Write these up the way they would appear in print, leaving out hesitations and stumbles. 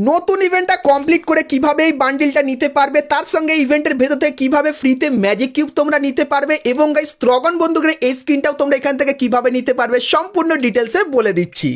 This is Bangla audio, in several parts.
নতুন ইভেন্টটা কমপ্লিট করে কিভাবে এই বান্ডিলটা নিতে পারবে, তার সঙ্গে ইভেন্টের ভেতর থেকে কিভাবে ফ্রিতে ম্যাজিক কিউব তোমরা নিতে পারবে, এবং গাইস স্ট্রগন বন্দুকের এই স্ক্রিনটাও তোমরা এখান থেকে কিভাবে নিতে পারবে সম্পূর্ণ ডিটেলসে বলে দিচ্ছি।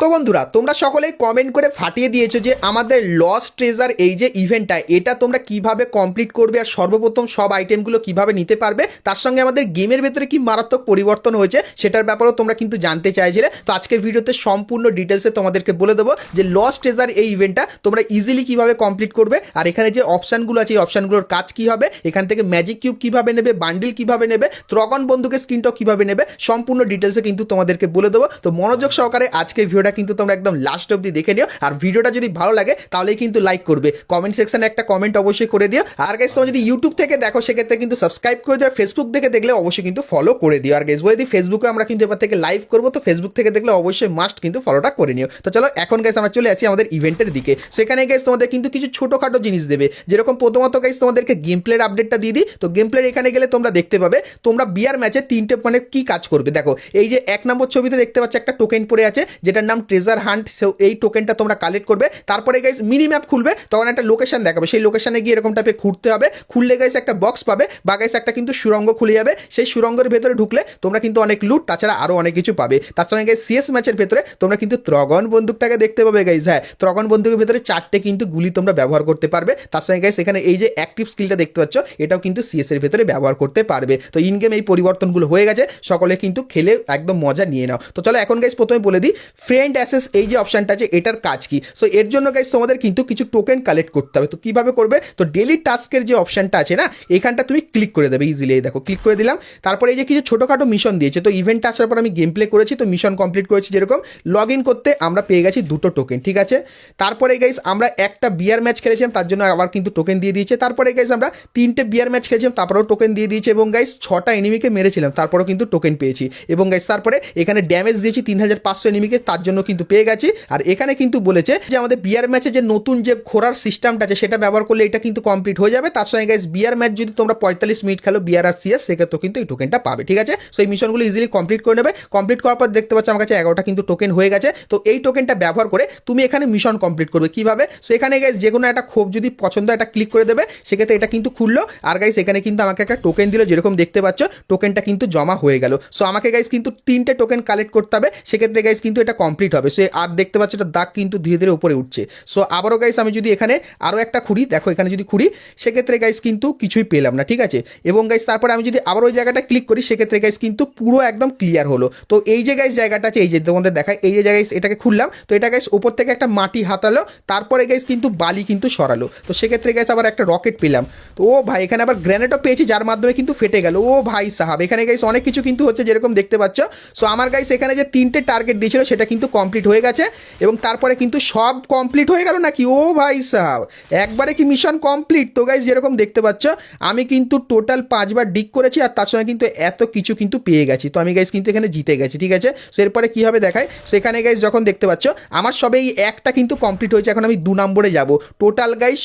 তো বন্ধুরা, তোমরা সকলেই কমেন্ট করে ফাটিয়ে দিয়েছো যে আমাদের লস্ট ট্রেজার এই যে ইভেন্টটা, এটা তোমরা কিভাবে কমপ্লিট করবে আর সর্বপ্রথম সব আইটেমগুলো কিভাবে নিতে পারবে, তার সঙ্গে আমাদের গেমের ভেতরে কি মারাত্মক পরিবর্তন হয়েছে সেটার ব্যাপারেও তোমরা কিন্তু জানতে চাইছিলে। তো আজকের ভিডিওতে সম্পূর্ণ ডিটেলসে তোমাদেরকে বলে দেবো যে লস্ট ট্রেজার এই ইভেন্টটা তোমরা ইজিলি কিভাবে কমপ্লিট করবে, আর এখানে যে অপশানগুলো আছে এই অপশানগুলোর কাজ কী হবে, এখান থেকে ম্যাজিক কিউব কীভাবে নেবে, বান্ডিল কীভাবে নেবে, ত্রগন বন্দুকের স্ক্রিনটাও কীভাবে নেবে, সম্পূর্ণ ডিটেলসে কিন্তু তোমাদেরকে বলে দেবো। তো মনোযোগ সহকারে আজকের ভিডিওটা কিন্তু তোমরা একদম লাস্ট অবধি দেখে নিও, আর ভিডিওটা যদি ভালো লাগে তাহলেই কিন্তু লাইক করবে, কমেন্ট সেকশনে একটা কমেন্ট অবশ্যই করে দিও। আর গাইস তোমরা যদি ইউটিউব থেকে দেখো সেক্ষেত্রে কিন্তু সাবস্ক্রাইব করে দিও, ফেসবুক থেকে দেখলে অবশ্যই কিন্তু ফলো করে দিও। আর গাইস যদি ফেসবুকে আমরা কিন্তু এবার থেকে লাইভ করবো, তো ফেসবুক থেকে দেখলে অবশ্যই মাস্ট কিন্তু ফলোটা করে নিও। তো চলো এখন গাইস আমরা চলে আসি আমাদের ইভেন্টের দিকে। সেখানে গাইস তোমাদের কিন্তু কিছু ছোটোখাটো জিনিস দেবে, যেরকম প্রথমত গাইস তোমাদেরকে গেম প্লের আপডেটটা দিয়ে দিই। তো গেম প্লের এখানে গেলে তোমরা দেখতে পাবে তোমরা বিয়ার ম্যাচে তিনটে মানে কি কাজ করবে। দেখো এই যে 1 নম্বর ছবিতে দেখতে পাচ্ছ একটা টোকেন পড়ে আছে যেটার নাম ট্রেজার হান্ট, এই টোকেনটা তোমরা কালেক্ট করবে। তারপরে গাইস মিনি ম্যাপ খুলবে, তখন একটা লোকেশন দেখাবে, সেই লোকেশনে গিয়ে এরকম টাইপে ঘুরতে হবে, খুললে গাইস একটা বক্স পাবে বা গাইস একটা কিন্তু সুরঙ্গ খুলে যাবে, সেই সুরঙ্গের ভেতরে ঢুকলে তোমরা কিন্তু অনেক লুট তাছাড়া আরও অনেক কিছু পাবে। তার সঙ্গে গাইস সিএস ম্যাচের ভেতরে তোমরা কিন্তু ত্রগন বন্দুকটাকে দেখতে পাবে গাইস। হ্যাঁ, ত্রগন বন্দুকের ভেতরে 4টে কিন্তু গুলি তোমরা ব্যবহার করতে পারবে। তার সঙ্গে গাইস এখানে এই যে অ্যাক্টিভ স্কিলটা দেখতে পাচ্ছ, এটাও কিন্তু সিএস এর ভেতরে ব্যবহার করতে পারবে। তো ইন গেম এই পরিবর্তনগুলো হয়ে গেছে, সকলে কিন্তু খেলে একদম মজা নিয়ে নাও। তো চলো এখন গাইস প্রথমে বলে দিই ফ্রেন্ড অ্যাসেস এই যে অপশনটা আছে এটার কাজ কি। সো এর জন্য গাইস তোমাদের কিন্তু কিছু টোকেন কালেক্ট করতে হবে। তো কিভাবে করবে, তো ডেলি টাস্কের যে অপশনটা আছে না, এখানটা তুমি ক্লিক করে দেবে ইজিলি। এই দেখো ক্লিক করে দিলাম, তারপরে এই যে কিছু ছোটোখাটো মিশন দিয়েছে। তো ইভেন্টটা আসার পর আমি গেম প্লে করেছি, তো মিশন কমপ্লিট করেছি। যেরকম লগ ইন করতে আমরা পেয়ে গেছি 2টো টোকেন, ঠিক আছে। তারপরে গাইস আমরা একটা বিয়ার ম্যাচ খেলেছিলাম, তার জন্য আবার কিন্তু টোকেন দিয়ে দিয়েছে। তারপরে গাইস আমরা 3টে বিয়ার ম্যাচ খেলেছিলাম, তারপরেও টোকেন দিয়ে দিয়েছে। এবং গাইস 6টা এনিমিকে মেরেছিলাম, তারপরেও কিন্তু টোকেন পেয়েছি। এবং গাইস তারপরে এখানে ড্যামেজ দিয়েছি 3500 এনিমিকে, তার জন্য কিন্তু পেয়ে গেছি। আর এখানে কিন্তু বলেছে যে আমাদের বিয়ার ম্যাচে যে নতুন যে ঘোরার সিস্টেমটা আছে সেটা ব্যবহার করলে এটা কিন্তু কমপ্লিট হয়ে যাবে। তার সঙ্গে গাইস বিয়ার ম্যাচ যদি তোমরা 45 মিনিট খেলো বিয়ার আর সিএস, সেক্ষেত্রেও কিন্তু এই টোকেনটা পাবে, ঠিক আছে। সো এই মিশনগুলো ইজিলি কমপ্লিট করে নেবে। কমপ্লিট করার পর দেখতে পাচ্ছ আমার কাছে 11টা কিন্তু টোকেন হয়ে গেছে। তো এই টোকেনটা ব্যবহার করে তুমি এখানে মিশন কমপ্লিট করবে কিভাবে। সো এখানে গাইস যে কোনো একটা খোপ যদি পছন্দ এটা ক্লিক করে দেবে, সেক্ষেত্রে এটা কিন্তু খুললো। আর গাইস এখানে কিন্তু আমাকে একটা টোকেন দিল, যেরকম দেখতে পাচ্ছ টোকেনটা কিন্তু জমা হয়ে গেল। সো আমাকে গাইস কিন্তু 3টে টোকেন কালেক্ট করতে হবে, সেক্ষেত্রে গাইস কিন্তু এটা কমপ্লিট হবে। সো আর দেখতে পাচ্ছ এটা দাগ কিন্তু ধীরে ধীরে উপরে উঠছে। সো আবারও গাইস আমি যদি এখানে আরও একটা খুঁড়ি, দেখো এখানে যদি খুঁড়ি সেক্ষেত্রে গাইস কিন্তু কিছুই পেলাম না, ঠিক আছে। এবং গাইস তারপরে আমি যদি আবার ওই জায়গাটা ক্লিক করি, সেক্ষেত্রে গাইস কিন্তু পুরো একদম ক্লিয়ার হলো। তো এই যে গাইস জায়গাটা আছে, এই যে তোমাদের দেখায় এই যে জায়গায় এটাকে খুললাম, তো এটা গাইস উপর থেকে একটা মাটি হাতালো, তারপরে গাইস কিন্তু বালি কিন্তু সরালো। তো সেক্ষেত্রে গাইস আবার একটা রকেট পেলাম। তো ও ভাই এখানে আবার গ্রেনেডও পেয়েছি, যার মাধ্যমে কিন্তু ফেটে গেল। ও ভাই সাহাব, এখানে গাইস অনেক কিছু কিন্তু হচ্ছে যেরকম দেখতে পাচ্ছ। সো আমার গাইস এখানে যে 3টে টার্গেট দিয়েছিল সেটা কিন্তু কমপ্লিট হয়ে গেছে, এবং তারপরে কিন্তু সব কমপ্লিট হয়ে গেল নাকি। ও ভাই সাহাব, একবারে কি মিশন কমপ্লিট। তো গাইস যেরকম দেখতে পাচ্ছ আমি কিন্তু টোটাল 5বার ডিক করেছি, আর তার সঙ্গে কিন্তু এত কিছু কিন্তু পেয়ে গেছি। তো আমি গাইস কিন্তু এখানে জিতে গেছি, ঠিক আছে। সো এরপরে কী হবে দেখায়। সো এখানে গাইস যখন দেখতে পাচ্ছ আমার সবে এই একটা কিন্তু কমপ্লিট হয়েছে, এখন আমি 2 নম্বরে যাব। টোটাল গাইস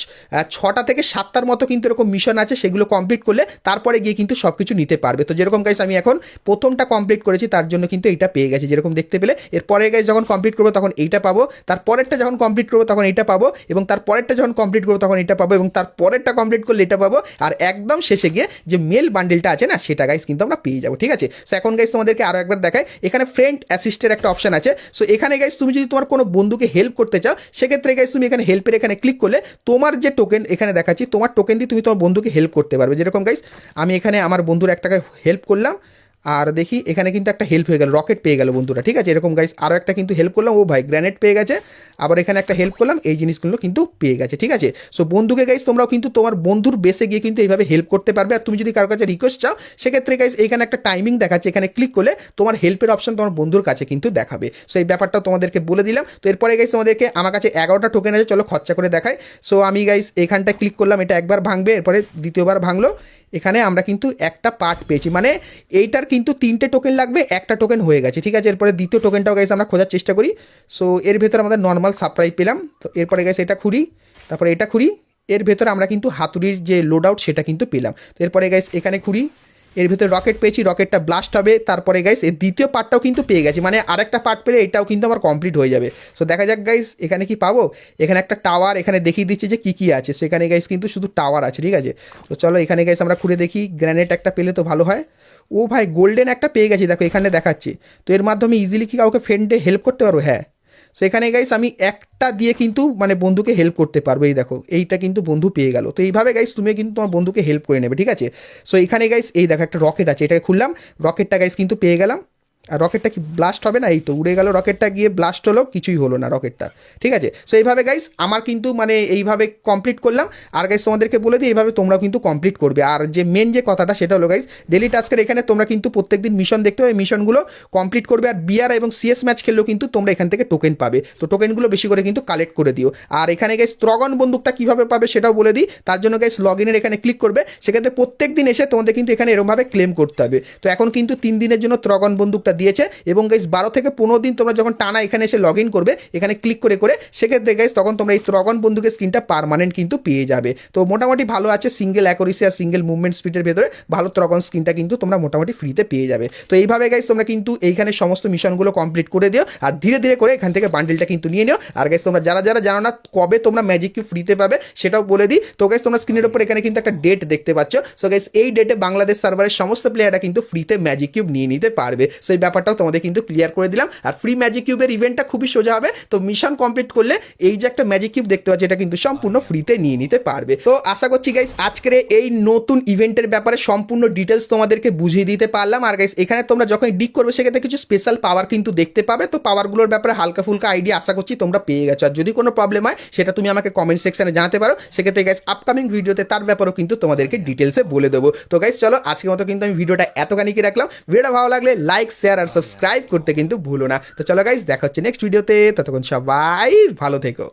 6টা থেকে 7টার মতো কিন্তু এরকম মিশন আছে, সেগুলো কমপ্লিট করলে তারপরে গিয়ে কিন্তু সব কিছু নিতে পারবে। তো যেরকম গাইস আমি এখন প্রথমটা কমপ্লিট করেছি, তার জন্য কিন্তু এইটা পেয়ে গেছি যেরকম দেখতে পেলে। এরপরে গাইস যখন কমপ্লিট করবো তখন এইটা পাবো, তারপরেরটা যখন কমপ্লিট করবো তখন এইটা পাবো, এবং তারপরেরটা যখন কমপ্লিট করবো তখন এটা পাবো, এবং তারপরেরটা কমপ্লিট করলে এটা পাবো। আর একদম শেষে গিয়ে যে মেল বান্ডেলটা আছে না, সেটা গাইস কিন্তু আমরা পেয়ে যাবো, ঠিক আছে। সো এখন গাইস তোমাদেরকে আরও একবার দেখায়, এখানে ফ্রেন্ড অ্যাসিস্টের একটা অপশন আছে। সো এখানে গাইস তুমি যদি তোমার কোনো বন্ধুকে হেল্প করতে চাও, সেক্ষেত্রে গাইস তুমি এখানে হেল্পের এখানে ক্লিক করলে তোমার যে টোকেন এখানে দেখাচ্ছি, তোমার টোকেন দিয়ে তুমি তোমার বন্ধুকে হেল্প করতে পারবে। যেরকম গাইস আমি এখানে আমার বন্ধুর একটাকে হেল্প করলাম, আর দেখি এখানে কিন্তু একটা হেল্প হয়ে গেল, রকেট পেয়ে গেল বন্ধুরা, ঠিক আছে। এরকম গাইস আরও একটা কিন্তু হেল্প করলাম, ও ভাই গ্রেনেড পেয়ে গেছে। আবার এখানে একটা হেল্প করলাম, এই জিনিসগুলো কিন্তু পেয়ে গেছে, ঠিক আছে। সো বন্ধুকে গাইস তোমরাও কিন্তু তোমার বন্ধুর বেসে গিয়ে কিন্তু এইভাবে হেল্প করতে পারবে। আর তুমি যদি কারোর কাছে রিকোয়েস্ট চাও, সেক্ষেত্রে গাইস এখানে একটা টাইমিং দেখাচ্ছে, এখানে ক্লিক করলে তোমার হেল্পের অপশন তোমার বন্ধুর কাছে কিন্তু দেখাবে। সো এই ব্যাপারটাও তোমাদেরকে বলে দিলাম। তো এরপরে গাইস তোমাদেরকে আমার কাছে 11টা টোকেন আছে, চলো খরচা করে দেখাই। সো আমি গাইস এখানটা ক্লিক করলাম, এটা একবার ভাঙবে, এরপরে দ্বিতীয়বার ভাঙলো। এখানে আমরা কিন্তু একটা পার্ট পেয়েছি, মানে এইটার কিন্তু 3টে টোকেন লাগবে, একটা টোকেন হয়ে গেছে, ঠিক আছে। এরপরে দ্বিতীয় টোকেনটাও গাইস আমরা খোঁজার চেষ্টা করি। সো এর ভেতরে আমাদের নর্মাল সাপ্লাই পেলাম। তো এরপরে গাইস এটা খুঁড়ি, তারপরে এটা খুঁড়ি, এর ভেতরে আমরা কিন্তু হাতুড়ির যে লোড আউট সেটা কিন্তু পেলাম। তো এরপরে গাইস এখানে খুঁড়ি, এর ভিতরে রকেট পেয়েছি, রকেটটা ব্লাস্ট হবে, তারপরে গাইস এর দ্বিতীয় পার্টটাও কিন্তু পেয়ে গেছি, মানে আরেকটা পার্ট পেলে এটাও কিন্তু আমার কমপ্লিট হয়ে যাবে। সো দেখা যাক গাইস এখানে কি পাবো। এখানে একটা টাওয়ার এখানে দেখিয়ে দিচ্ছি যে কী কী আছে, সেখানে গাইস কিন্তু শুধু টাওয়ার আছে, ঠিক আছে। তো চলো এখানে গাইস আমরা খুঁড়ে দেখি, গ্র্যানেট একটা পেলে তো ভালো হয়। ও ভাই গোল্ডেন একটা পেয়ে গেছি, দেখো এখানে দেখাচ্ছি। তো এর মাধ্যমে ইজিলি কি কাউকে ফ্রেন্ডে হেল্প করতে পারবো, হ্যাঁ। সো এখানে গাইস আমি একটা দিয়ে কিন্তু মানে বন্ধুকে হেল্প করতে পারবো, এই দেখো এইটা কিন্তু বন্ধু পেয়ে গেল। তো এইভাবে গাইস তুমি কিন্তু তোমার বন্ধুকে হেল্প করে নেবে, ঠিক আছে। সো এখানে গাইস এই দেখো একটা রকেট আছে, এটাকে খুললাম, রকেটটা গাইস কিন্তু পেয়ে গেলাম। আর রকেটটা কি ব্লাস্ট হবে না, এই তো উড়ে গেল রকেটটা, গিয়ে ব্লাস্ট হলো, কিছুই হলো না রকেটটা, ঠিক আছে। সো এইভাবে গাইস আমার কিন্তু মানে এইভাবে কমপ্লিট করলাম। আর গাইস তোমাদেরকে বলে দিই এইভাবে তোমরাও কিন্তু কমপ্লিট করবে। আর যে মেন যে কথাটা সেটা হলো গাইস ডেলি টাস্কের এখানে তোমরা কিন্তু প্রত্যেকদিন মিশন দেখতে হবে, মিশনগুলো কমপ্লিট করবে। আর বিআর এবং সিএস ম্যাচ খেললেও কিন্তু তোমরা এখান থেকে টোকেন পাবে, তো টোকেনগুলো বেশি করে কিন্তু কালেক্ট করে দিও। আর এখানে গাইস ত্রগন বন্দুকটা কীভাবে পাবে সেটাও বলে দিই। তার জন্য গাইস লগ ইনের এখানে ক্লিক করবে, সেক্ষেত্রে প্রত্যেক দিন এসে তোমাদের কিন্তু এখানে এরকমভাবে ক্লেম করতে হবে। তো এখন কিন্তু 3 দিনের জন্য ত্রগন বন্দুকটা দিয়েছে, এবং গাইস 12 থেকে 15 দিন তোমরা যখন টানা এখানে এসে লগ ইন করবে এখানে ক্লিক করে করে, সেক্ষেত্রে গাইস তখন তোমরা এই ত্রগন বন্দুকের স্কিনটা পার্মানেন্ট কিন্তু পেয়ে যাবে। তো মোটামুটি ভালো আছে, সিঙ্গেল অ্যাকুরেসি আর সিঙ্গেল মুভমেন্ট স্পিডের ভেতরে ভালো ত্রগন স্কিনটা কিন্তু তোমরা মোটামুটি ফ্রিতে পেয়ে যাবে। তো এইভাবে গাইস তোমরা কিন্তু এইখানে সমস্ত মিশনগুলো কমপ্লিট করে দিও, আর ধীরে ধীরে করে এখান থেকে বান্ডেলটা কিন্তু নিয়ে নিও। আর গাইস তোমরা যারা যারা জানো না কবে তোমরা ম্যাজিক কিউব ফ্রিতে পাবে সেটাও বলে দিই। তো গাইস তোমরা স্ক্রিনের উপর এখানে কিন্তু একটা ডেট দেখতে পাচ্ছ। সো গাইস এই ডেটে বাংলাদেশ সার্ভারের সমস্ত প্লেয়াররা কিন্তু ফ্রিতে ম্যাজিক কিউব নিয়ে নিতে পারবে। সো এই ব্যাপারটাও তোমাদের কিন্তু ক্লিয়ার করে দিলাম। আর ফ্রি ম্যাজিক কিউবের ইভেন্টটা খুবই সোজা হবে, তো মিশন কমপ্লিট করলে এই যে একটা ম্যাজিক কিউব দেখতে পাচ্ছি এটা কিন্তু সম্পূর্ণ ফ্রিতে নিয়ে নিতে পারবে। তো আশা করছি গাইস আজকের এই নতুন ইভেন্টের ব্যাপারে সম্পূর্ণ ডিটেলস তোমাদেরকে বুঝিয়ে দিতে পারলাম। আর গাইস এখানে তোমরা যখন ডিক করবে সেক্ষেত্রে কিছু স্পেশাল পাওয়ার কিন্তু দেখতে পাবে, তো পাওয়ারগুলোর ব্যাপারে হালকা ফুলকা আইডিয়া আশা করছি তোমরা পেয়ে গেছো। আর যদি কোনো প্রবলেম হয় সেটা তুমি আমাকে কমেন্ট সেকশনে জানাতে পারো, সেক্ষেত্রে গাইস আপকামিং ভিডিওতে তার ব্যাপারেও কিন্তু তোমাদেরকে ডিটেলসে বলে দেবো। তো গাইস চলো আজকের মতো কিন্তু আমি ভিডিওটা এতখানি কি রাখলাম। ভিডিওটা ভালো লাগলে লাইক শেয়ার আর সাবস্ক্রাইব করতে কিন্তু ভুলো না। তো চলো গাইস দেখা হচ্ছে নেক্সট ভিডিওতে, ততক্ষণ সবাই ভালো থেকো।